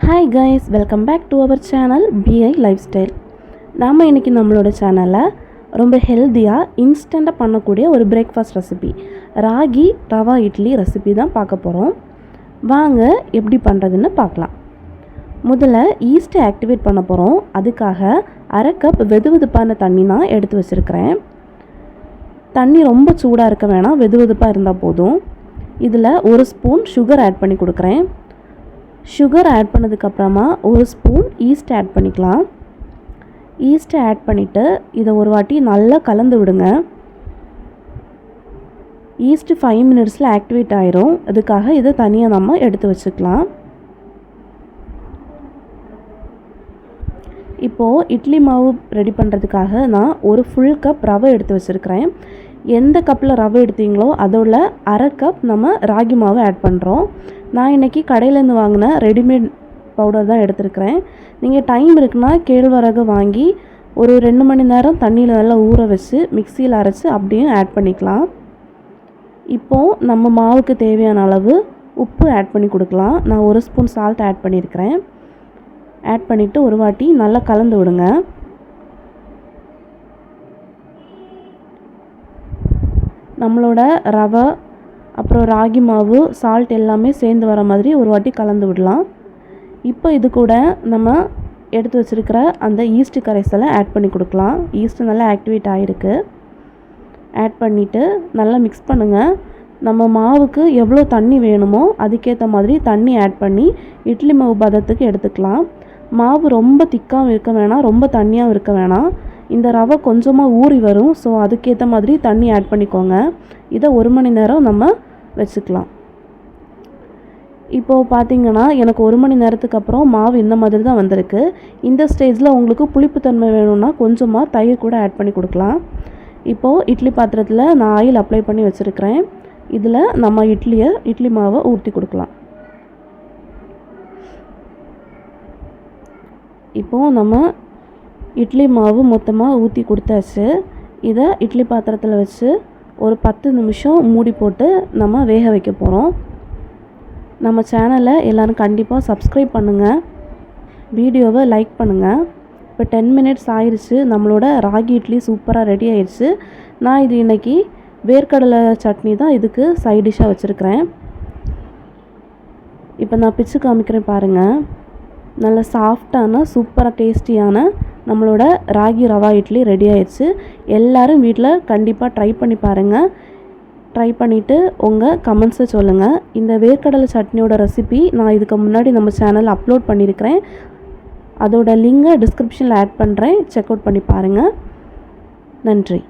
Hi guys, welcome back to our channel BI Lifestyle. நாம இன்னைக்கு நம்மளோட சேனல்ல ரொம்ப ஹெல்தியா இன்ஸ்டன்ட்டா பண்ணக்கூடிய ஒரு breakfast recipe ragi rava idli recipe தான் பார்க்க போறோம். வாங்க எப்படி பண்றதுன்னு பார்க்கலாம். முதல்ல ஈஸ்ட் ஆக்டிவேட் பண்ண போறோம். அதுக்காக 1/2 கப் வெதுவெதுப்பான தண்ணி நான் எடுத்து வச்சிருக்கேன். தண்ணி ரொம்ப சூடா இருக்க வேணாம், வெதுவெதுப்பா இருந்தா போதும். இதில் 1 ஸ்பூன் சுகர் ஆட் பண்ணி கொடுக்குறேன். சுகர் ஆட் பண்ணதுக்கப்புறமா 1 ஸ்பூன் ஈஸ்ட் ஆட் பண்ணிக்கலாம். ஈஸ்ட்டை ஆட் பண்ணிவிட்டு இதை ஒரு வாட்டி நல்லா கலந்து விடுங்க. ஈஸ்ட் 5 மினிட்ஸில் ஆக்டிவேட் ஆயிரும். அதுக்காக இதை தனியாக நம்ம எடுத்து வச்சுக்கலாம். இப்போது இட்லி மாவு ரெடி பண்ணுறதுக்காக நான் ஒரு ஃபுல் கப் ரவை எடுத்து வச்சுருக்கிறேன். எந்த கப்பில் ரவை எடுத்தீங்களோ அதோட 1/2 கப் நம்ம ராகி மாவு ஆட் பண்ணுறோம். நான் இன்றைக்கி கடையிலேருந்து வாங்கின ரெடிமேட் பவுடர் தான் எடுத்துருக்கிறேன். நீங்கள் டைம் இருக்குன்னா கேழ்வரகு வாங்கி ஒரு 2 மணி நேரம் தண்ணியில் நல்லா ஊற வச்சு மிக்சியில் அரைச்சி அப்படியும் ஆட் பண்ணிக்கலாம். இப்போது நம்ம மாவுக்கு தேவையான அளவு உப்பு ஆட் பண்ணி கொடுக்கலாம். நான் 1 ஸ்பூன் சால்ட் ஆட் பண்ணியிருக்கிறேன். ஆட் பண்ணிவிட்டு ஒரு வாட்டி நல்லா கலந்து விடுங்க. நம்மளோட ரவை அப்புறம் ராகி மாவு சால்ட் எல்லாமே சேர்ந்து வர மாதிரி ஒரு வாட்டி கலந்து விடலாம். இப்போ இது கூட நம்ம எடுத்து வச்சுருக்கிற அந்த ஈஸ்ட் கரைசலை ஆட் பண்ணி கொடுக்கலாம். ஈஸ்ட் நல்லா ஆக்டிவேட் ஆகிருக்கு. ஆட் பண்ணிவிட்டு நல்லா மிக்ஸ் பண்ணுங்கள். நம்ம மாவுக்கு எவ்வளோ தண்ணி வேணுமோ அதுக்கேற்ற மாதிரி தண்ணி ஆட் பண்ணி இட்லி மாவு பதத்துக்கு எடுத்துக்கலாம். மாவு ரொம்ப திக்காகவும் இருக்க வேணாம், ரொம்ப தண்ணியாகவும் இருக்க வேணாம். இந்த ரவை கொஞ்சமாக ஊறி வரும். ஸோ அதுக்கேற்ற மாதிரி தண்ணி ஆட் பண்ணிக்கோங்க. இதை 1 மணி நேரம் நம்ம வச்சுக்கலாம். இப்போது பார்த்திங்கன்னா எனக்கு 1 மணி நேரத்துக்கு அப்புறம் மாவு இந்த மாதிரி தான் வந்திருக்கு. இந்த ஸ்டேஜில் உங்களுக்கு புளிப்புத்தன்மை வேணும்னா கொஞ்சமாக தயிர் கூட ஆட் பண்ணி கொடுக்கலாம். இப்போது இட்லி பாத்திரத்தில் நான் ஆயில் அப்ளை பண்ணி வச்சுருக்கிறேன். இதில் நம்ம இட்லி மாவை ஊற்றி கொடுக்கலாம். இப்போது நம்ம இட்லி மாவு மொத்தமாக ஊற்றி கொடுத்தாச்சு. இதை இட்லி பாத்திரத்தில் வச்சு ஒரு 10 நிமிஷம் மூடி போட்டு நம்ம வேக வைக்க போகிறோம். நம்ம சேனலை எல்லோரும் கண்டிப்பாக சப்ஸ்கிரைப் பண்ணுங்கள், வீடியோவை லைக் பண்ணுங்கள். இப்போ 10 மினிட்ஸ் ஆயிடுச்சு. நம்மளோட ராகி இட்லி சூப்பராக ரெடி ஆயிடுச்சு. நான் இது இன்றைக்கி வேர்க்கடலை சட்னி தான் இதுக்கு சைட் டிஷ்ஷாக வச்சுருக்கிறேன். இப்போ நான் பிச்சு காமிக்கிறேன் பாருங்கள். நல்ல சாஃப்டான சூப்பராக டேஸ்டியான நம்மளோட ராகி ரவா இட்லி ரெடி ஆயிடுச்சு. எல்லோரும் வீட்டில் கண்டிப்பாக ட்ரை பண்ணி பாருங்கள். ட்ரை பண்ணிவிட்டு உங்கள் கமெண்ட்ஸை சொல்லுங்கள். இந்த வேர்க்கடலை சட்னியோட ரெசிபி நான் இதுக்கு முன்னாடி நம்ம சேனலில் அப்லோட் பண்ணியிருக்கிறேன். அதோட லிங்கை டிஸ்கிரிப்ஷனில் ஆட் பண்ணுறேன். செக் அவுட் பண்ணி பாருங்கள். நன்றி.